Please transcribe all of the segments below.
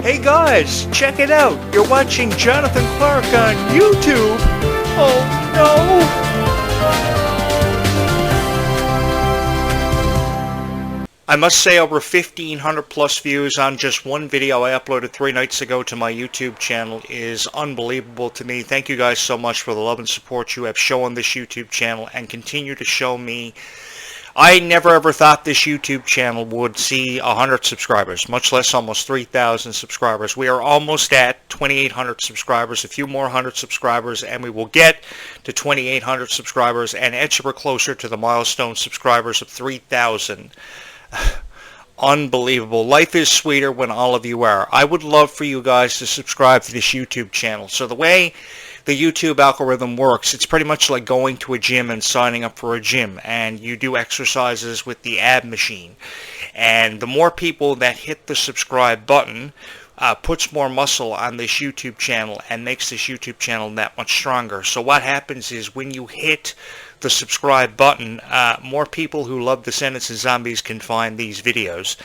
Hey guys, check it out. You're watching Jonathan Clarke on YouTube. Oh no! I must say over 1,500 plus views on just one video I uploaded 3 nights ago to my YouTube channel is unbelievable to me. Thank you guys so much for the love and support you have shown this YouTube channel and continue to show me. I never ever thought this YouTube channel would see 100 subscribers, much less almost 3,000 subscribers. We are almost at 2,800 subscribers, a few more 100 subscribers, and we will get to 2,800 subscribers and edge ever closer to the milestone subscribers of 3,000. Unbelievable. Life is sweeter when all of you are. I would love for you guys to subscribe to this YouTube channel. So the way the YouTube algorithm works, it's pretty much like going to a gym and signing up for a gym, and you do exercises with the ab machine. And the more people that hit the subscribe button puts more muscle on this YouTube channel and makes this YouTube channel that much stronger. So what happens is when you hit the subscribe button, more people who love Descendants and Zombies can find these videos.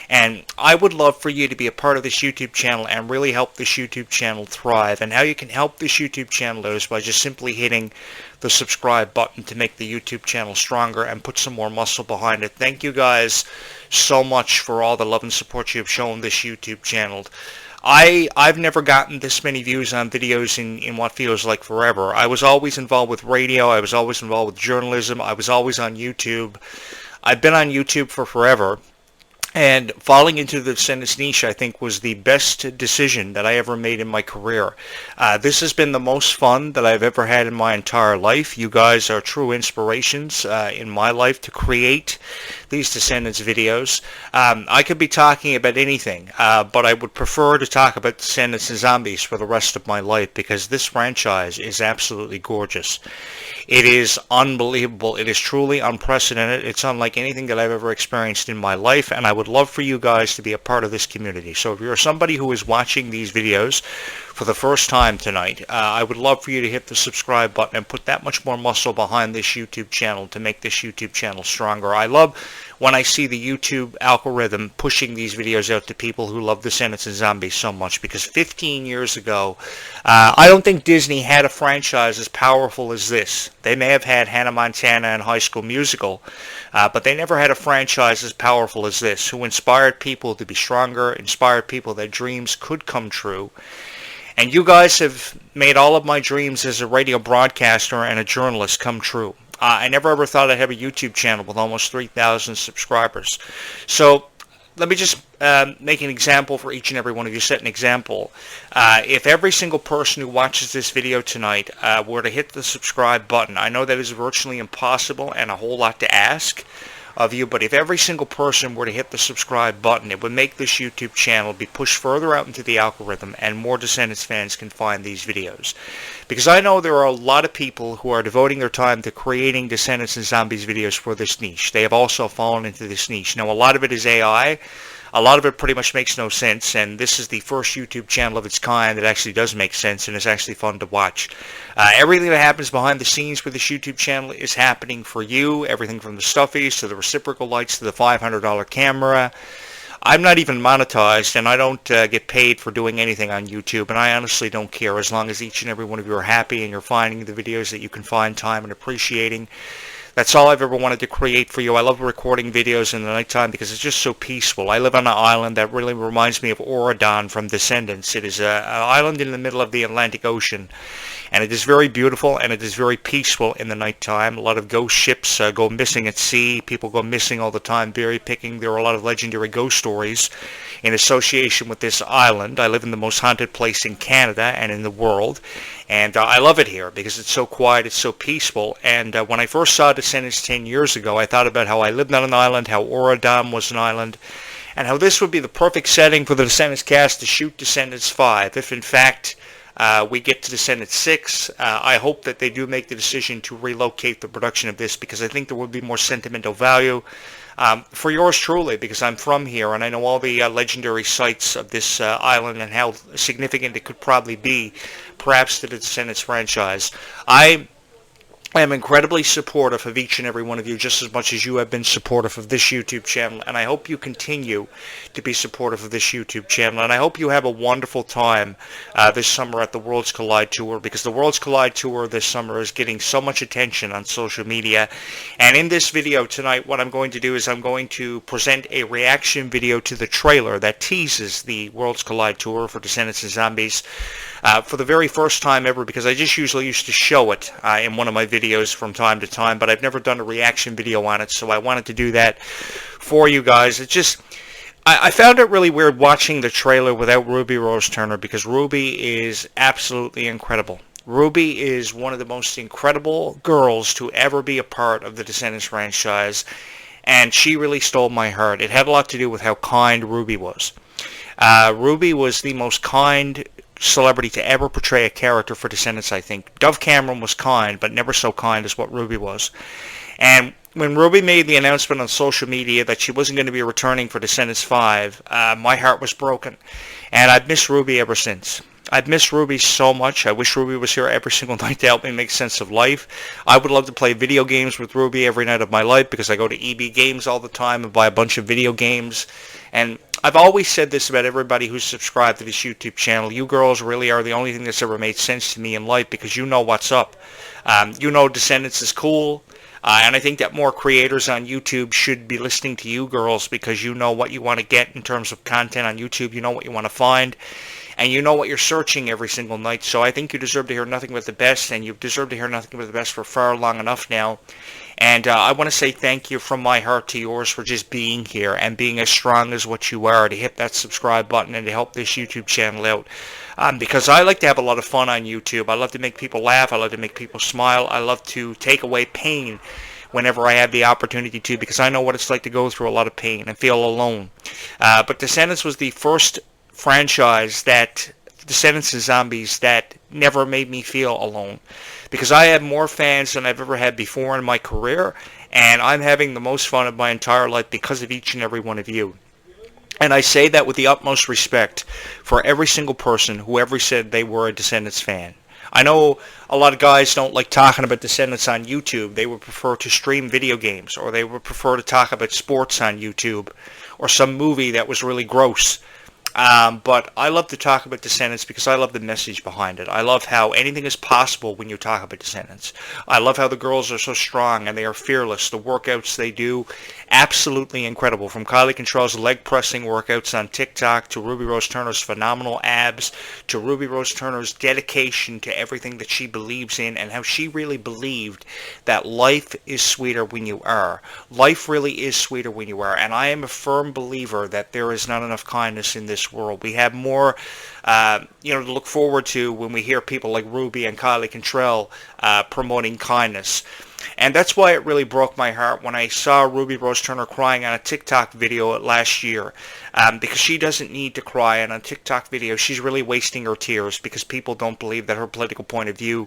And I would love for you to be a part of this YouTube channel and really help this YouTube channel thrive. And how you can help this YouTube channel is by just simply hitting the subscribe button to make the YouTube channel stronger and put some more muscle behind it. Thank you guys so much for all the love and support you have shown this YouTube channel. I've never gotten this many views on videos in what feels like forever. I was always involved with radio. I was always involved with journalism. I was always on YouTube. I've been on YouTube for forever. And falling into the Descendants niche, I think, was the best decision that I ever made in my career. This has been the most fun that I've ever had in my entire life. You guys are true inspirations in my life to create these Descendants videos. I could be talking about anything, but I would prefer to talk about Descendants and Zombies for the rest of my life because this franchise is absolutely gorgeous. It is unbelievable. It is truly unprecedented. It's unlike anything that I've ever experienced in my life, and I would love for you guys to be a part of this community. So if you're somebody who is watching these videos for the first time tonight, I would love for you to hit the subscribe button and put that much more muscle behind this YouTube channel to make this YouTube channel stronger. I love when I see the YouTube algorithm pushing these videos out to people who love Descendants and Zombies so much, because 15 years ago, I don't think Disney had a franchise as powerful as this. They may have had Hannah Montana and High School Musical, but they never had a franchise as powerful as this, who inspired people to be stronger, inspired people that dreams could come true. And you guys have made all of my dreams as a radio broadcaster and a journalist come true. I never ever thought I'd have a YouTube channel with almost 3,000 subscribers. So let me just make an example for each and every one of you, set an example. If every single person who watches this video tonight were to hit the subscribe button, I know that is virtually impossible and a whole lot to ask of you, but if every single person were to hit the subscribe button, it would make this YouTube channel be pushed further out into the algorithm and more Descendants fans can find these videos. Because I know there are a lot of people who are devoting their time to creating Descendants and Zombies videos for this niche. They have also fallen into this niche. Now, a lot of it is AI. A lot of it pretty much makes no sense, and this is the first YouTube channel of its kind that actually does make sense and is actually fun to watch. Everything that happens behind the scenes with this YouTube channel is happening for you. Everything from the stuffies to the reciprocal lights to the $500 camera. I'm not even monetized, and I don't get paid for doing anything on YouTube, and I honestly don't care as long as each and every one of you are happy and you're finding the videos that you can find time and appreciating. That's all I've ever wanted to create for you. I love recording videos in the nighttime because it's just so peaceful. I live on an island that really reminds me of Oradon from Descendants. It is an island in the middle of the Atlantic Ocean, and it is very beautiful and it is very peaceful in the nighttime. A lot of ghost ships go missing at sea. People go missing all the time, berry picking. There are a lot of legendary ghost stories in association with this island. I live in the most haunted place in Canada and in the world, and I love it here because it's so quiet, it's so peaceful. And when I first saw Descendants 10 years ago, I thought about how I lived on an island, how Oradam was an island, and how this would be the perfect setting for the Descendants cast to shoot Descendants 5. If in fact we get to Descendants 6, I hope that they do make the decision to relocate the production of this, because I think there would be more sentimental value for yours truly, because I'm from here and I know all the legendary sites of this island and how significant it could probably be, perhaps, to the Descendants franchise. I I am incredibly supportive of each and every one of you, just as much as you have been supportive of this YouTube channel, and I hope you continue to be supportive of this YouTube channel, and I hope you have a wonderful time this summer at the Worlds Collide Tour, because the Worlds Collide Tour this summer is getting so much attention on social media. And in this video tonight, what I'm going to do is I'm going to present a reaction video to the trailer that teases the Worlds Collide Tour for Descendants and Zombies for the very first time ever, because I just usually used to show it in one of my videos from time to time, but I've never done a reaction video on it, so I wanted to do that for you guys. It just, I found it really weird watching the trailer without Ruby Rose Turner, because Ruby is absolutely incredible. Ruby is one of the most incredible girls to ever be a part of the Descendants franchise, and she really stole my heart. It had a lot to do with how kind Ruby was. Ruby was the most kind celebrity to ever portray a character for Descendants, I think. Dove Cameron was kind, but never so kind as what Ruby was. And when Ruby made the announcement on social media that she wasn't going to be returning for Descendants 5, my heart was broken. And I've missed Ruby ever since. I've missed Ruby so much. I wish Ruby was here every single night to help me make sense of life. I would love to play video games with Ruby every night of my life, because I go to EB Games all the time and buy a bunch of video games. And I've always said this about everybody who's subscribed to this YouTube channel. You girls really are the only thing that's ever made sense to me in life, because you know what's up. You know Descendants is cool. And I think that more creators on YouTube should be listening to you girls, because you know what you want to get in terms of content on YouTube. You know what you want to find. And you know what you're searching every single night. So I think you deserve to hear nothing but the best, and you've deserved to hear nothing but the best for far long enough now. And I want to say thank you from my heart to yours for just being here and being as strong as what you are, to hit that subscribe button and to help this YouTube channel out. Because I like to have a lot of fun on YouTube. I love to make people laugh. I love to make people smile. I love to take away pain whenever I have the opportunity to, because I know what it's like to go through a lot of pain and feel alone. But Descendants was the first franchise, that Descendants and Zombies, that never made me feel alone, because I have more fans than I've ever had before in my career, and I'm having the most fun of my entire life because of each and every one of you. And I say that with the utmost respect for every single person who ever said they were a Descendants fan. I know a lot of guys don't like talking about Descendants on YouTube. They would prefer to stream video games, or they would prefer to talk about sports on YouTube, or some movie that was really gross. But I love to talk about Descendants because I love the message behind it. I love how anything is possible when you talk about Descendants. I love how the girls are so strong and they are fearless. The workouts they do, absolutely incredible. From Kylie Control's leg pressing workouts on TikTok, to Ruby Rose Turner's phenomenal abs, to Ruby Rose Turner's dedication to everything that she believes in, and how she really believed that life is sweeter when you are. Life really is sweeter when you are. And I am a firm believer that there is not enough kindness in this world. We have more to look forward to when we hear people like Ruby and Kylie Control promoting kindness. And that's why it really broke my heart when I saw Ruby Rose Turner crying on a TikTok video last year, because she doesn't need to cry. And on a TikTok video, she's really wasting her tears because people don't believe that her political point of view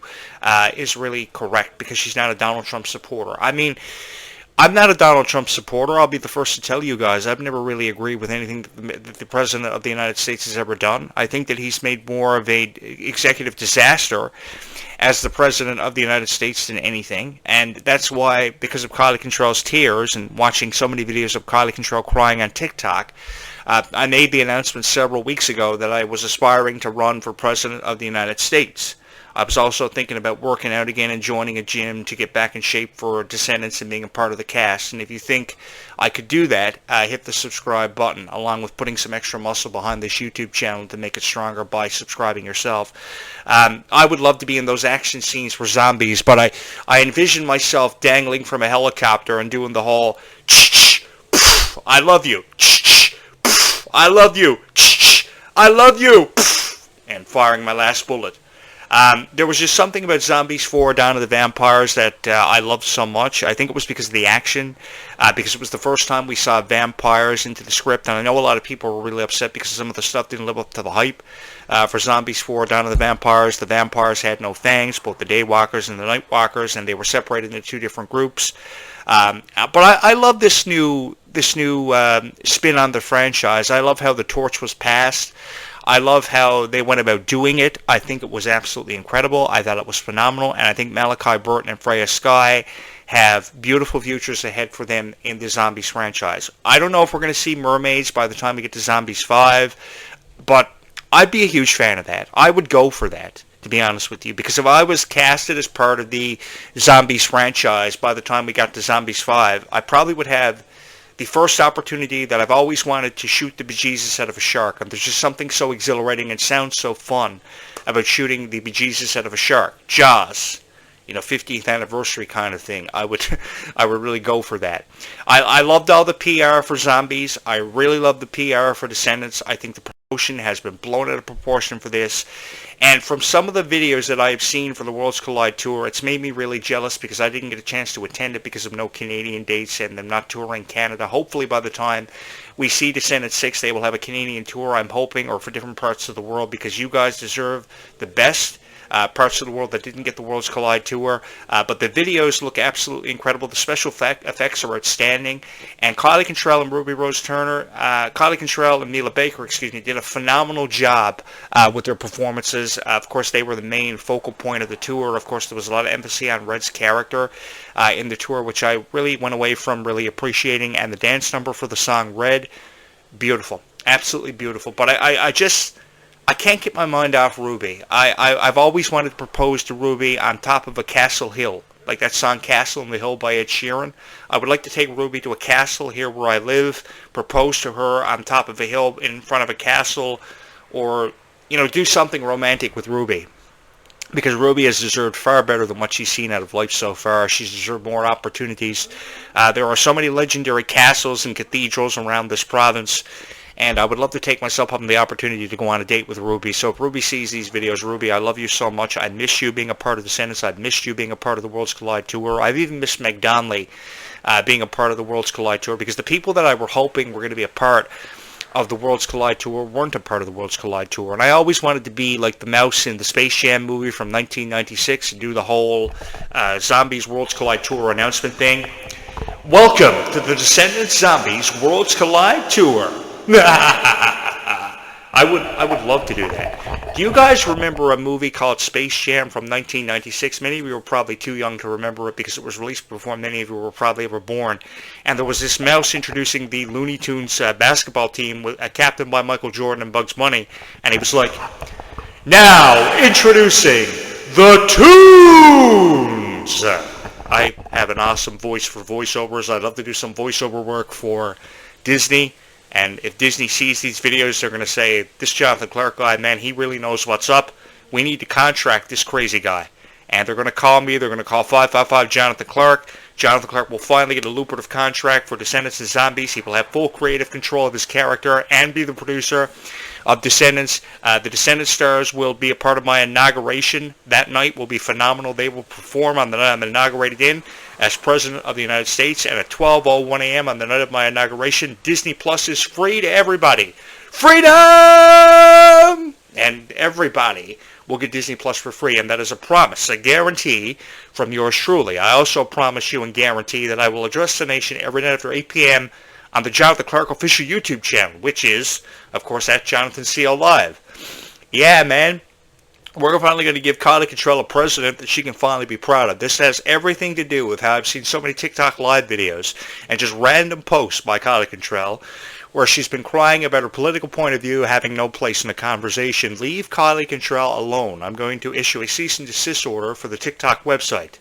is really correct, because she's not a Donald Trump supporter. I mean, I'm not a Donald Trump supporter. I'll be the first to tell you guys. I've never really agreed with anything that the President of the United States has ever done. I think that he's made more of a executive disaster as the President of the United States than anything. And that's why, because of Kylie Control's tears and watching so many videos of Kylie Control crying on TikTok, I made the announcement several weeks ago that I was aspiring to run for President of the United States. I was also thinking about working out again and joining a gym to get back in shape for Descendants and being a part of the cast. And if you think I could do that, hit the subscribe button, along with putting some extra muscle behind this YouTube channel to make it stronger by subscribing yourself. I would love to be in those action scenes for zombies, but I envision myself dangling from a helicopter and doing the whole I love you, I love you, I love you, and firing my last bullet. There was just something about Zombies 4 Dawn of the Vampires that I loved so much. I think it was because of the action, because it was the first time we saw vampires into the script, and I know a lot of people were really upset because some of the stuff didn't live up to the hype. For Zombies 4 Dawn of the Vampires had no fangs, both the Daywalkers and the Nightwalkers, and they were separated into two different groups. But I love this new spin on the franchise. I love how the torch was passed. I love how they went about doing it. I think it was absolutely incredible. I thought it was phenomenal, and I think Malachi Burton and Freya Skye have beautiful futures ahead for them in the Zombies franchise. I don't know if we're going to see mermaids by the time we get to Zombies 5, but I'd be a huge fan of that. I would go for that, to be honest with you, because if I was casted as part of the Zombies franchise by the time we got to Zombies 5, I probably would have the first opportunity that I've always wanted to shoot the bejesus out of a shark. And there's just something so exhilarating and sounds so fun about shooting the bejesus out of a shark. Jaws. 50th anniversary kind of thing. I would really go for that. I loved all the PR for Zombies. I really love the PR for Descendants. I think the promotion has been blown out of proportion for this. And from some of the videos that I have seen for the Worlds Collide Tour, it's made me really jealous because I didn't get a chance to attend it because of no Canadian dates and them not touring Canada. Hopefully by the time we see Descendants 6, they will have a Canadian tour, I'm hoping, or for different parts of the world, because you guys deserve the best parts of the world that didn't get the Worlds Collide Tour. But the videos look absolutely incredible. The special effects are outstanding. And Kylie Cantrell and Ruby Rose Turner, Kylie Cantrell and Mila Baker, did a phenomenal job with their performances. Of course, they were the main focal point of the tour. Of course, there was a lot of emphasis on Red's character in the tour, which I really went away from really appreciating. And the dance number for the song Red, beautiful. Absolutely beautiful. But I can't get my mind off Ruby. I've always wanted to propose to Ruby on top of a castle hill, like that song Castle on the Hill by Ed Sheeran. I would like to take Ruby to a castle here where I live, propose to her on top of a hill in front of a castle, or, do something romantic with Ruby. Because Ruby has deserved far better than what she's seen out of life so far. She's deserved more opportunities. There are so many legendary castles and cathedrals around this province, and I would love to take myself up on the opportunity to go on a date with Ruby. So if Ruby sees these videos, Ruby, I love you so much. I miss you being a part of the Descendants. I've missed you being a part of the Worlds Collide Tour. I've even missed Meg Donnelly being a part of the Worlds Collide Tour, because the people that I were hoping were going to be a part of the Worlds Collide Tour weren't a part of the Worlds Collide Tour. And I always wanted to be like the mouse in the Space Jam movie from 1996 and do the whole Zombies Worlds Collide Tour announcement thing. Welcome to the Descendants Zombies Worlds Collide Tour. I would love to do that. Do you guys remember a movie called Space Jam from 1996? Many of you were probably too young to remember it because it was released before many of you were probably ever born. And there was this mouse introducing the Looney Tunes basketball team, captained by Michael Jordan and Bugs Bunny. And he was like, "Now introducing the Tunes." I have an awesome voice for voiceovers. I'd love to do some voiceover work for Disney. And if Disney sees these videos, they're going to say, "This Jonathan Clarke guy, man, he really knows what's up. We need to contract this crazy guy." And they're going to call me. They're going to call 555 Jonathan Clarke. Jonathan Clarke will finally get a lucrative contract for Descendants and Zombies. He will have full creative control of his character and be the producer of Descendants. The Descendants stars will be a part of my inauguration. That night will be phenomenal. They will perform on the night I'm inaugurated in as President of the United States. And at 12:01 a.m. on the night of my inauguration, Disney Plus is free to everybody. Freedom! And everybody will get Disney Plus for free, and that is a promise, a guarantee from yours truly. I also promise you and guarantee that I will address the nation every night after 8 p.m. on the Jonathan Clarke official YouTube channel, which is, of course, at Jonathan CL Live. Yeah, man. We're finally going to give Kylie Cantrell a president that she can finally be proud of. This has everything to do with how I've seen so many TikTok live videos and just random posts by Kylie Cantrell where she's been crying about her political point of view having no place in the conversation. Leave Kylie Cantrell alone. I'm going to issue a cease and desist order for the TikTok website.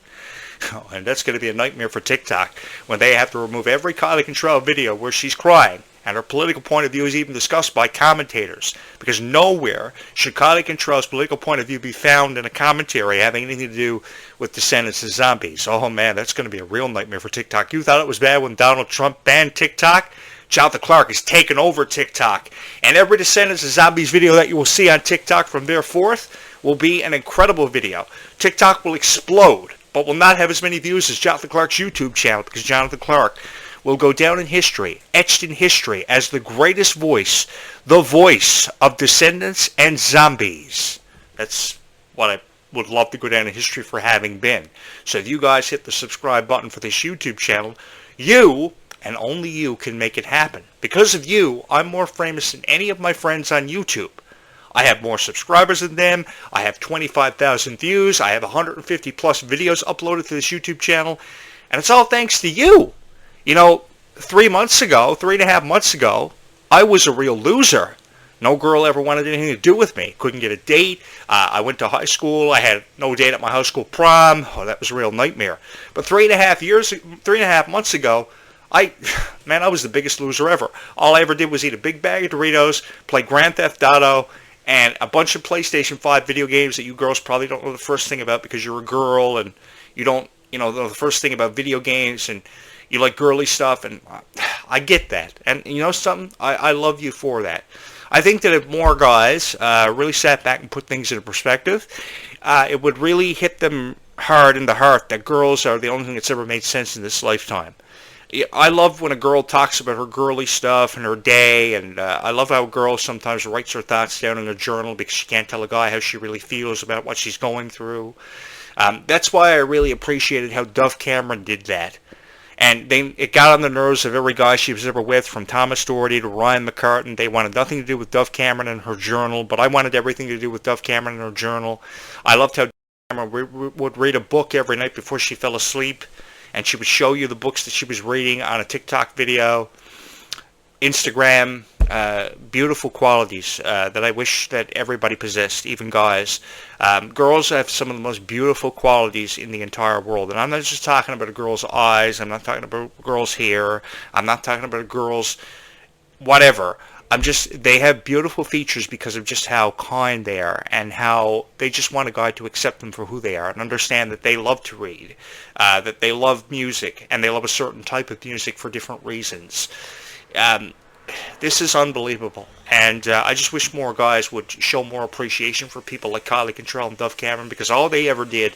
Oh, and that's going to be a nightmare for TikTok when they have to remove every Kylie Cantrell video where she's crying and her political point of view is even discussed by commentators, because nowhere should Kylie Cantrell's political point of view be found in a commentary having anything to do with Descendants and Zombies. Oh man, that's going to be a real nightmare for TikTok. You thought it was bad when Donald Trump banned TikTok? Jonathan Clarke has taken over TikTok, and every Descendants and Zombies video that you will see on TikTok from there forth will be an incredible video. TikTok will explode, but will not have as many views as Jonathan Clarke's YouTube channel, because Jonathan Clarke will go down in history, etched in history, as the greatest voice, the voice of Descendants and Zombies. That's what I would love to go down in history for having been. So if you guys hit the subscribe button for this YouTube channel, you, and only you, can make it happen. Because of you, I'm more famous than any of my friends on YouTube. I have more subscribers than them. I have 25,000 views. I have 150 plus videos uploaded to this YouTube channel. And it's all thanks to you. You know, 3.5 months ago, I was a real loser. No girl ever wanted anything to do with me. Couldn't get a date. I went to high school. I had no date at my high school prom. Oh, that was a real nightmare. But 3.5 months ago, I was the biggest loser ever. All I ever did was eat a big bag of Doritos, play Grand Theft Auto, and a bunch of PlayStation 5 video games that you girls probably don't know the first thing about because you're a girl and you don't, know the first thing about video games and you like girly stuff, and I get that. And you know something? I love you for that. I think that if more guys really sat back and put things into perspective, it would really hit them hard in the heart that girls are the only thing that's ever made sense in this lifetime. I love when a girl talks about her girly stuff and her day, and I love how a girl sometimes writes her thoughts down in a journal because she can't tell a guy how she really feels about what she's going through. That's why I really appreciated how Dove Cameron did that. And it got on the nerves of every guy she was ever with, from Thomas Doherty to Ryan McCartan. They wanted nothing to do with Dove Cameron and her journal, but I wanted everything to do with Dove Cameron and her journal. I loved how Dove Cameron would read a book every night before she fell asleep, and she would show you the books that she was reading on a TikTok video, Instagram. Beautiful qualities that I wish that everybody possessed, even guys. Girls have some of the most beautiful qualities in the entire world. And I'm not just talking about a girl's eyes. I'm not talking about a girl's hair. I'm not talking about a girl's whatever. They have beautiful features because of just how kind they are and how they just want a guy to accept them for who they are and understand that they love to read, that they love music, and they love a certain type of music for different reasons. This is unbelievable, and I just wish more guys would show more appreciation for people like Kylie Cantrell and Dove Cameron, because all they ever did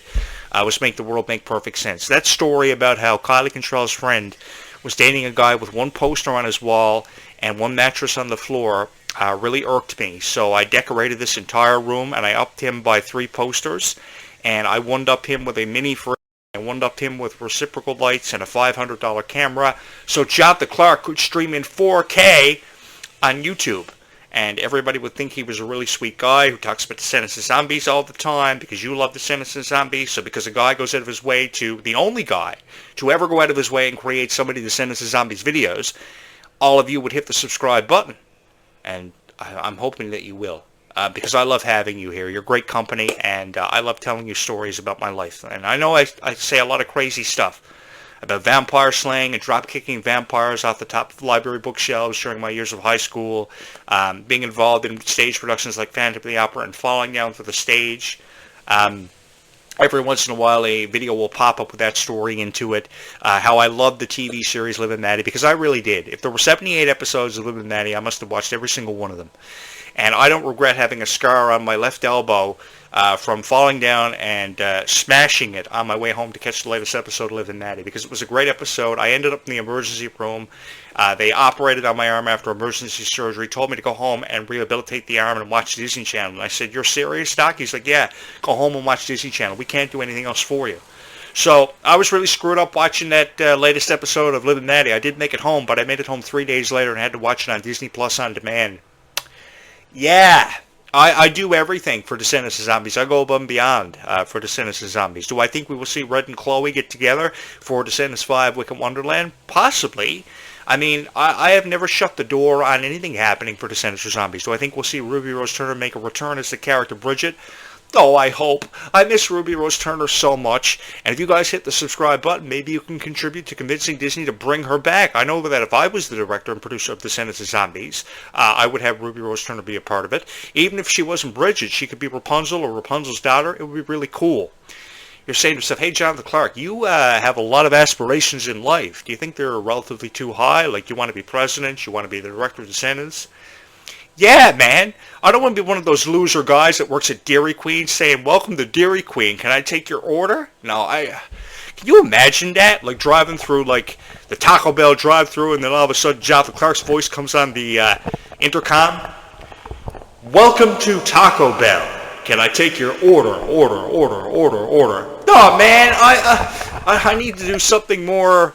was make the world make perfect sense. That story about how Kylie Cantrell's friend was dating a guy with one poster on his wall and one mattress on the floor really irked me, so I decorated this entire room, and I upped him by 3 posters, and I one-upped him with a mini fridge. I one-upped him with reciprocal lights and a $500 camera so Jonathan Clarke could stream in 4K on YouTube. And everybody would think he was a really sweet guy who talks about Descendants of Zombies all the time because you love Descendants of Zombies. So because a guy goes out of his way the only guy to ever go out of his way and create so many Descendants of Zombies videos, all of you would hit the subscribe button. And I'm hoping that you will. Because I love having you here. You're great company, and I love telling you stories about my life. And I know I say a lot of crazy stuff about vampire slaying and drop-kicking vampires off the top of library bookshelves during my years of high school, being involved in stage productions like Phantom of the Opera and falling down for the stage. Every once in a while, a video will pop up with that story into it. How I loved the TV series Liv and Maddie, because I really did. If there were 78 episodes of Liv and Maddie, I must have watched every single one of them. And I don't regret having a scar on my left elbow from falling down and smashing it on my way home to catch the latest episode of Liv and Maddie, because it was a great episode. I ended up in the emergency room. They operated on my arm after emergency surgery, told me to go home and rehabilitate the arm and watch Disney Channel. And I said, "You're serious, Doc?" He's like, "Yeah, go home and watch Disney Channel. We can't do anything else for you." So I was really screwed up watching that latest episode of Liv and Maddie. I did make it home, but I made it home 3 days later and had to watch it on Disney Plus on demand. Yeah, I do everything for Descendants of Zombies. I go above and beyond for Descendants of Zombies. Do I think we will see Red and Chloe get together for Descendants 5 Wicked Wonderland? Possibly. I mean, I have never shut the door on anything happening for Descendants of Zombies. Do I think we'll see Ruby Rose Turner make a return as the character Bridget? Oh, I hope. I miss Ruby Rose Turner so much. And if you guys hit the subscribe button, maybe you can contribute to convincing Disney to bring her back. I know that if I was the director and producer of Descendants of Zombies, I would have Ruby Rose Turner be a part of it. Even if she wasn't Bridget, she could be Rapunzel or Rapunzel's daughter. It would be really cool. You're saying to yourself, "Hey, Jonathan Clarke, you have a lot of aspirations in life. Do you think they're relatively too high? Like, you want to be president? You want to be the director of Descendants?" Yeah, man. I don't want to be one of those loser guys that works at Dairy Queen saying, "Welcome to Dairy Queen. Can I take your order?" No, can you imagine that? Like driving through like the Taco Bell drive-through, and then all of a sudden Jonathan Clarke's voice comes on the intercom. "Welcome to Taco Bell. Can I take your order? Order. No, man. I need to do something more.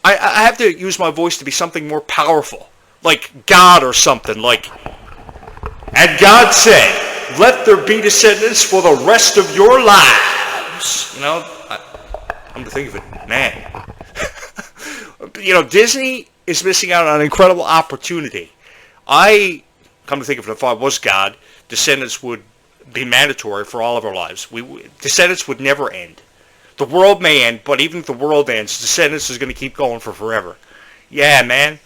I have to use my voice to be something more powerful. Like God or something. Like, And God said, let there be descendants for the rest of your lives. I'm to think of it, man. Disney is missing out on an incredible opportunity. Come to think of it, if I was God, Descendants would be mandatory for all of our lives. Descendants would never end. The world may end, but even if the world ends, Descendants is going to keep going for forever. Yeah, man.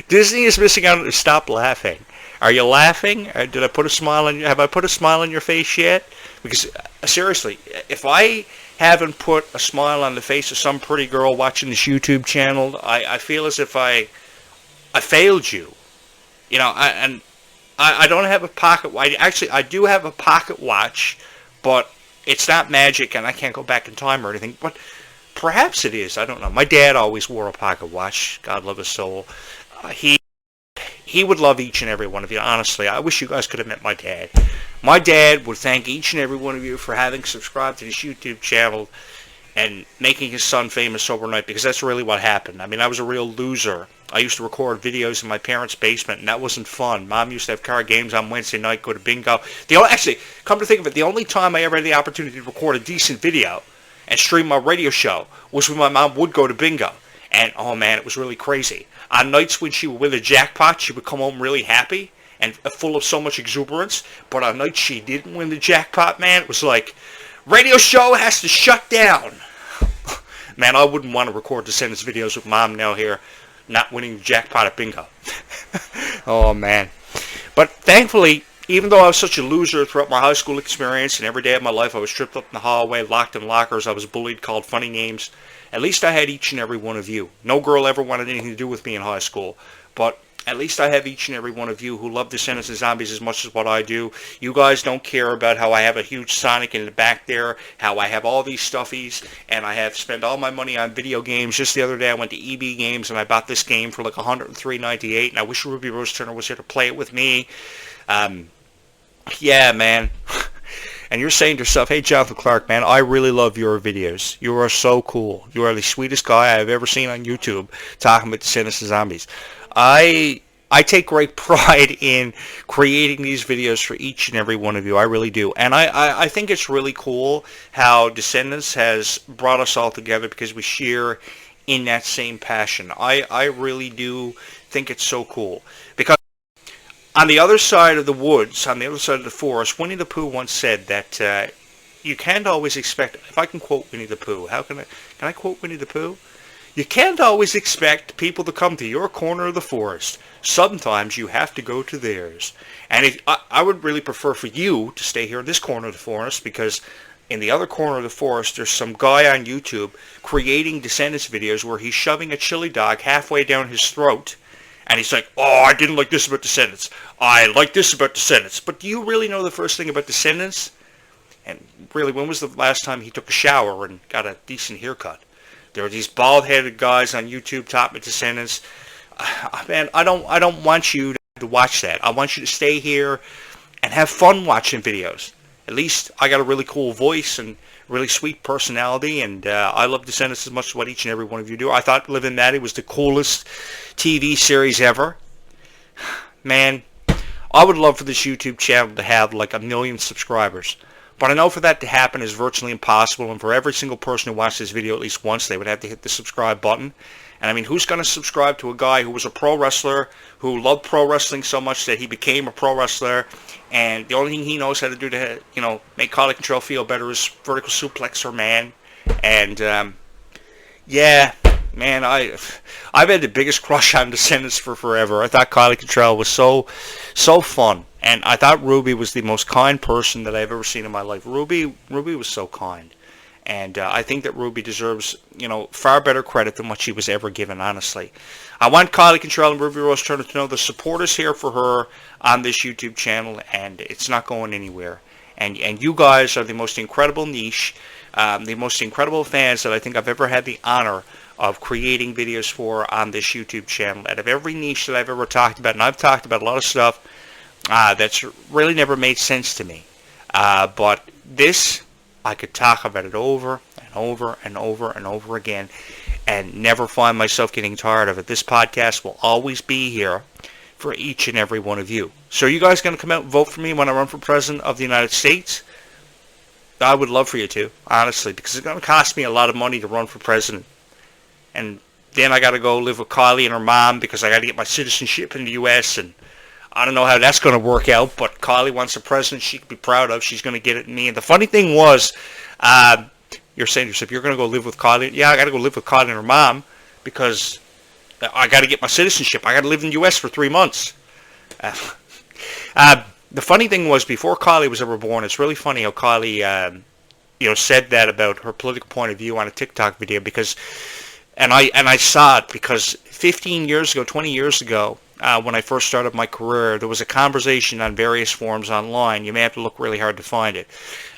Disney is missing out. Stop laughing. Are you laughing? Did I put a smile on you? Have I put a smile on your face yet? Because seriously, if I haven't put a smile on the face of some pretty girl watching this YouTube channel, I feel as if I failed you. I don't have a pocket watch. Actually, I do have a pocket watch, but it's not magic, and I can't go back in time or anything. But perhaps it is. I don't know. My dad always wore a pocket watch. God love his soul. He would love each and every one of you. Honestly, I wish you guys could have met my dad. My dad would thank each and every one of you for having subscribed to this YouTube channel and making his son famous overnight, because that's really what happened. I mean, I was a real loser. I used to record videos in my parents' basement, and that wasn't fun. Mom used to have card games on Wednesday night, go to bingo. Actually, come to think of it, the only time I ever had the opportunity to record a decent video and stream my radio show was when my mom would go to bingo. And, oh man, it was really crazy. On nights when she would win the jackpot, she would come home really happy and full of so much exuberance. But on nights she didn't win the jackpot, man, it was like, radio show has to shut down. Man, I wouldn't want to record Descendants videos with Mom now here, not winning the jackpot at bingo. Oh, man. But thankfully, even though I was such a loser throughout my high school experience and every day of my life I was stripped up in the hallway, locked in lockers, I was bullied, called funny names, at least I had each and every one of you. No girl ever wanted anything to do with me in high school, but at least I have each and every one of you who love Descendants and Zombies as much as what I do. You guys don't care about how I have a huge Sonic in the back there, how I have all these stuffies, and I have spent all my money on video games. Just the other day I went to EB Games and I bought this game for like $103.98, and I wish Ruby Rose Turner was here to play it with me. Yeah, man. And you're saying to yourself, hey, Jonathan Clarke, man, I really love your videos. You are so cool. You are the sweetest guy I've ever seen on YouTube talking about Descendants and Zombies. I take great pride in creating these videos for each and every one of you. I really do. And I think it's really cool how Descendants has brought us all together because we share in that same passion. I really do think it's so cool. Because on the other side of the woods, on the other side of the forest, Winnie the Pooh once said that you can't always expect, if I can quote Winnie the Pooh, can I quote Winnie the Pooh? You can't always expect people to come to your corner of the forest. Sometimes you have to go to theirs. And I would really prefer for you to stay here in this corner of the forest, because in the other corner of the forest, there's some guy on YouTube creating Descendants videos where he's shoving a chili dog halfway down his throat. And he's like, oh, I didn't like this about Descendants. I like this about Descendants. But do you really know the first thing about Descendants? And really, when was the last time he took a shower and got a decent haircut? There are these bald-headed guys on YouTube talking about Descendants. Man, I don't want you to watch that. I want you to stay here and have fun watching videos. At least I got a really cool voice and really sweet personality, and I love Descendants as much as what each and every one of you do. I thought Liv and Maddie was the coolest TV series ever. Man, I would love for this YouTube channel to have like 1 million subscribers. But I know for that to happen is virtually impossible, and for every single person who watched this video at least once, they would have to hit the subscribe button. And I mean, who's going to subscribe to a guy who was a pro wrestler, who loved pro wrestling so much that he became a pro wrestler, and the only thing he knows how to do to, make quality control feel better is vertical suplex her man. And, yeah, man, I've had the biggest crush on Descendants for forever. I thought quality control was so fun. And I thought Ruby was the most kind person that I've ever seen in my life. Ruby was so kind. And I think that Ruby deserves, far better credit than what she was ever given, honestly. I want Kylie Control and Ruby Rose Turner to know the support is here for her on this YouTube channel, and it's not going anywhere. And you guys are the most incredible niche, the most incredible fans that I think I've ever had the honor of creating videos for on this YouTube channel. Out of every niche that I've ever talked about, and I've talked about a lot of stuff that's really never made sense to me. But this, I could talk about it over and over and over and over again and never find myself getting tired of it. This podcast will always be here for each and every one of you. So are you guys going to come out and vote for me when I run for President of the United States? I would love for you to, honestly, because it's going to cost me a lot of money to run for president. And then I got to go live with Kylie and her mom because I got to get my citizenship in the U.S. And I don't know how that's going to work out, but Kylie wants a president she can be proud of. She's going to get it in me. And the funny thing was, you're saying to yourself, you're going to go live with Kylie? Yeah, I got to go live with Kylie and her mom because I got to get my citizenship. I got to live in the U.S. for 3 months. The funny thing was, before Kylie was ever born, it's really funny how Kylie, said that about her political point of view on a TikTok video because, and I saw it because 15 years ago, 20 years ago, when I first started my career, there was a conversation on various forums online. You may have to look really hard to find it,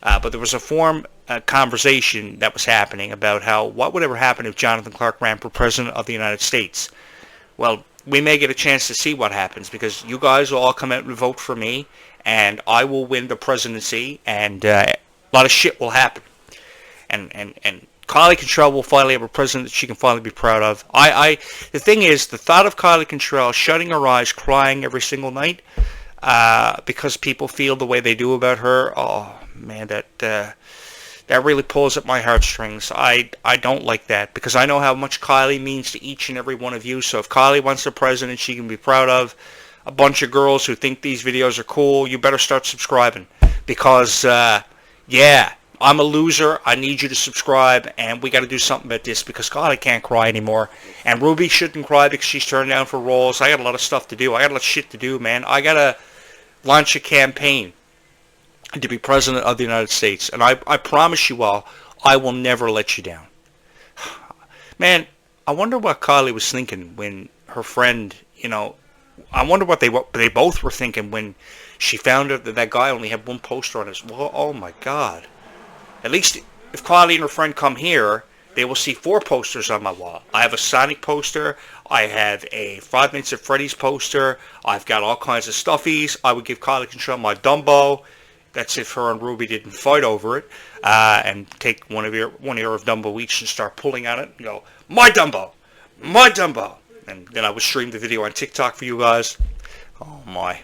but there was a forum conversation that was happening about what would ever happen if Jonathan Clarke ran for president of the United States. Well, we may get a chance to see what happens because you guys will all come out and vote for me, and I will win the presidency, and a lot of shit will happen. And Kylie Cantrell will finally have a president that she can finally be proud of. The thing is, the thought of Kylie Cantrell shutting her eyes, crying every single night because people feel the way they do about her, oh man, that really pulls at my heartstrings. I don't like that because I know how much Kylie means to each and every one of you. So if Kylie wants a president she can be proud of, a bunch of girls who think these videos are cool, you better start subscribing because, yeah, I'm a loser. I need you to subscribe, and we got to do something about this because God, I can't cry anymore. And Ruby shouldn't cry because she's turned down for roles. I got a lot of stuff to do. I got a lot of shit to do, man. I got to launch a campaign to be president of the United States, and I promise you all, I will never let you down. Man, I wonder what Kylie was thinking when her friend, I wonder what they both were thinking when she found out that guy only had one poster on his wall. Oh my God. At least if Kylie and her friend come here, they will see 4 posters on my wall. I have a Sonic poster. I have a 5 Minutes at Freddy's poster. I've got all kinds of stuffies. I would give Kylie Cantrell my Dumbo. That's if her and Ruby didn't fight over it. And take one ear of Dumbo each and start pulling on it and go, my Dumbo! My Dumbo! And then I would stream the video on TikTok for you guys. Oh my.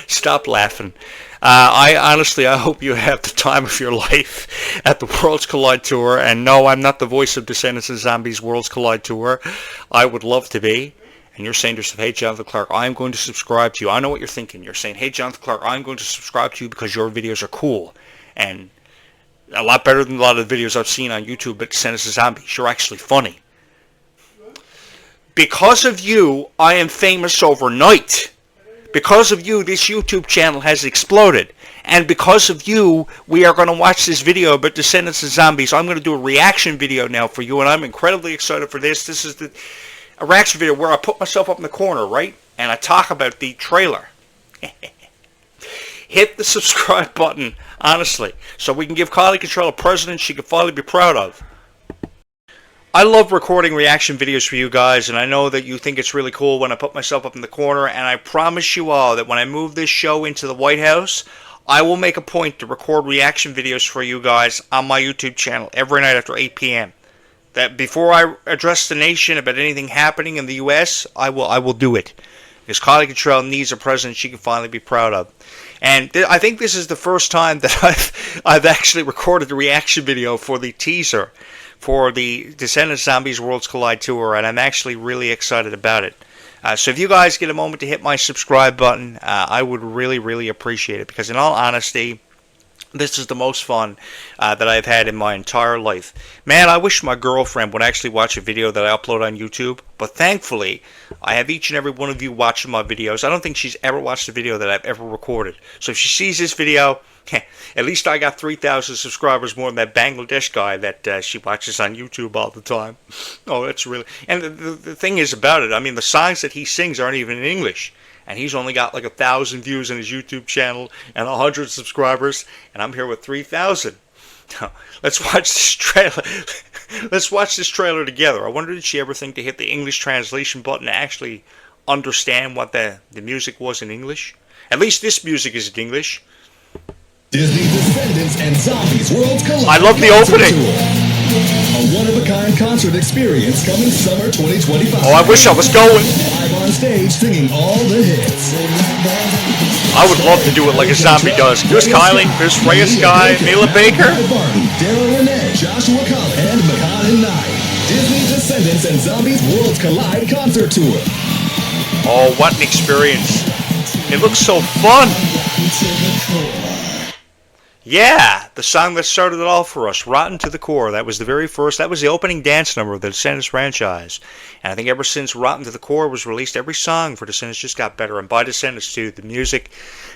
Stop laughing. I hope you have the time of your life at the Worlds Collide Tour. And no, I'm not the voice of Descendants and Zombies Worlds Collide Tour. I would love to be. And you're saying to yourself, hey, Jonathan Clarke, I'm going to subscribe to you. I know what you're thinking. You're saying, hey, Jonathan Clarke, I'm going to subscribe to you because your videos are cool. And a lot better than a lot of the videos I've seen on YouTube at Descendants and Zombies. You're actually funny. Because of you, I am famous overnight. Because of you, this YouTube channel has exploded. And because of you, we are going to watch this video about Descendants and Zombies. I'm going to do a reaction video now for you, and I'm incredibly excited for this. This is a reaction video where I put myself up in the corner, right? And I talk about the trailer. Hit the subscribe button, honestly, so we can give Kylie Cantrell a president she can finally be proud of. I love recording reaction videos for you guys, and I know that you think it's really cool when I put myself up in the corner, and I promise you all that when I move this show into the White House, I will make a point to record reaction videos for you guys on my YouTube channel every night after 8 p.m. That before I address the nation about anything happening in the U.S., I will do it. Because Kylie Cantrell needs a president she can finally be proud of. And I think this is the first time that I've actually recorded a reaction video for the teaser for the Descendants Zombies Worlds Collide Tour, and I'm actually really excited about it. So if you guys get a moment to hit my subscribe button, I would really, really appreciate it, because in all honesty, this is the most fun that I've had in my entire life. Man, I wish my girlfriend would actually watch a video that I upload on YouTube, but thankfully, I have each and every one of you watching my videos. I don't think she's ever watched a video that I've ever recorded. So if she sees this video, at least I got 3,000 subscribers more than that Bangladesh guy that she watches on YouTube all the time. Oh, that's really... And the thing is about it, I mean, the songs that he sings aren't even in English. And he's only got like 1,000 views on his YouTube channel and 100 subscribers, and I'm here with 3,000. Let's watch this trailer. Let's watch this trailer together. I wonder, did she ever think to hit the English translation button to actually understand what the music was in English? At least this music is in English. Disney Descendants and Zombies Worlds Collide. I love the opening. A one-of-a-kind concert experience coming summer 2025. Oh, I wish I was going. Live on stage singing all the hits. I would love to do it like a zombie does. Here's Kylie, here's Freya Sky, Mila Baker. Daryl Renee, Joshua Collins, and Makan Nye. Disney Descendants and Zombies Worlds Collide Concert Tour. Oh, what an experience. It looks so fun. Yeah, the song that started it all for us, Rotten to the Core. That was the very first, that was the opening dance number of the Descendants franchise. And I think ever since Rotten to the Core was released, every song for Descendants just got better. And by Descendants too, the music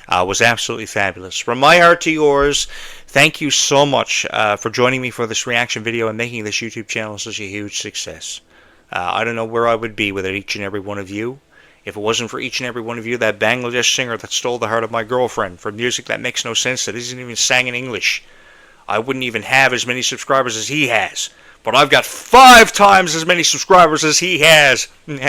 was absolutely fabulous. From my heart to yours, thank you so much for joining me for this reaction video and making this YouTube channel such a huge success. I don't know where I would be without each and every one of you. If it wasn't for each and every one of you, that Bangladesh singer that stole the heart of my girlfriend for music that makes no sense, that isn't even sang in English, I wouldn't even have as many subscribers as he has. But I've got 5 times as many subscribers as he has. And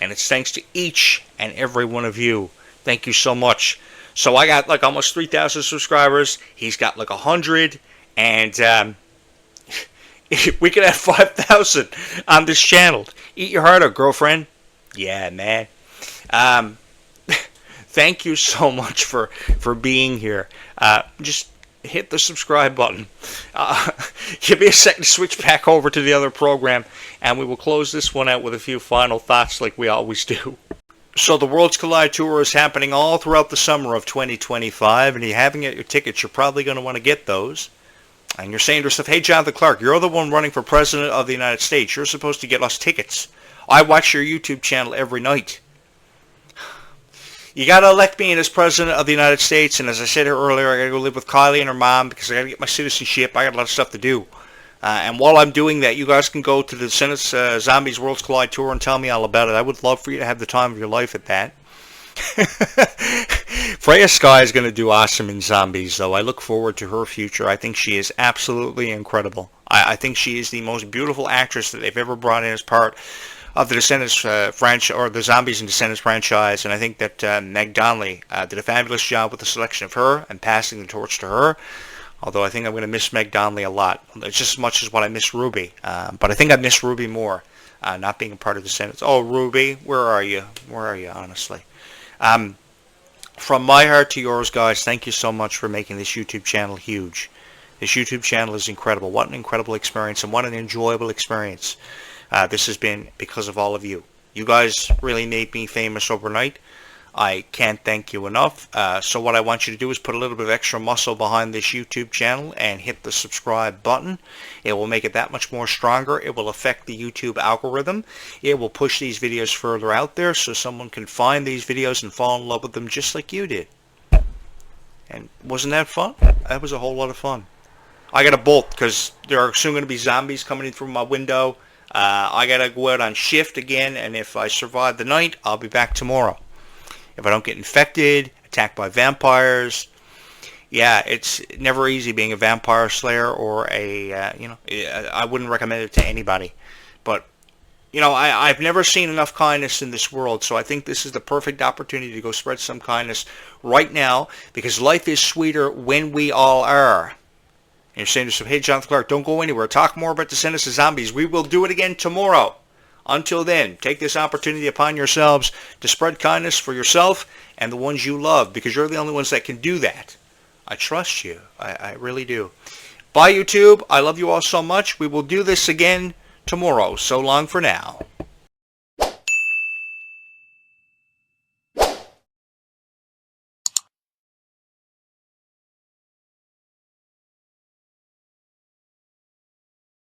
it's thanks to each and every one of you. Thank you so much. So I got like almost 3,000 subscribers. He's got like 100. And we could have 5,000 on this channel. Eat your heart out, girlfriend. Yeah, man. Thank you so much for being here. Just hit the subscribe button. Give me a second to switch back over to the other program, and we will close this one out with a few final thoughts like we always do. So the Worlds Collide Tour is happening all throughout the summer of 2025, and you haven't got your tickets, you're probably going to want to get those. And you're saying to yourself, hey, Jonathan Clarke, you're the one running for President of the United States. You're supposed to get us tickets. I watch your YouTube channel every night. You got to elect me in as President of the United States, and as I said earlier, I got to go live with Kylie and her mom because I got to get my citizenship. I got a lot of stuff to do. And while I'm doing that, you guys can go to the Descendants Zombies Worlds Collide Tour and tell me all about it. I would love for you to have the time of your life at that. Freya Sky is going to do awesome in Zombies, though. I look forward to her future. I think she is absolutely incredible. I think she is the most beautiful actress that they've ever brought in as part of the Descendants franchise, or the Zombies and Descendants franchise, and I think that Meg Donnelly did a fabulous job with the selection of her and passing the torch to her. Although I think I'm going to miss Meg Donnelly a lot. It's just as much as what I miss Ruby. But I think I miss Ruby more, not being a part of the Descendants. Oh, Ruby, where are you? Where are you, honestly? From my heart to yours, guys, thank you so much for making this YouTube channel huge. This YouTube channel is incredible. What an incredible experience, and what an enjoyable experience. This has been because of all of you. You guys really made me famous overnight. I can't thank you enough. So what I want you to do is put a little bit of extra muscle behind this YouTube channel and hit the subscribe button. It will make it that much more stronger. It will affect the YouTube algorithm. It will push these videos further out there so someone can find these videos and fall in love with them just like you did. And wasn't that fun? That was a whole lot of fun. I got to bolt because there are soon going to be zombies coming in through my window. I got to go out on shift again, and if I survive the night, I'll be back tomorrow. If I don't get infected, attacked by vampires, yeah, it's never easy being a vampire slayer or a, I wouldn't recommend it to anybody. But, I've never seen enough kindness in this world, so I think this is the perfect opportunity to go spread some kindness right now, because life is sweeter when we all are. And you're saying to yourself, hey, Jonathan Clarke, don't go anywhere. Talk more about Descendants of Zombies. We will do it again tomorrow. Until then, take this opportunity upon yourselves to spread kindness for yourself and the ones you love, because you're the only ones that can do that. I trust you. I really do. Bye, YouTube. I love you all so much. We will do this again tomorrow. So long for now.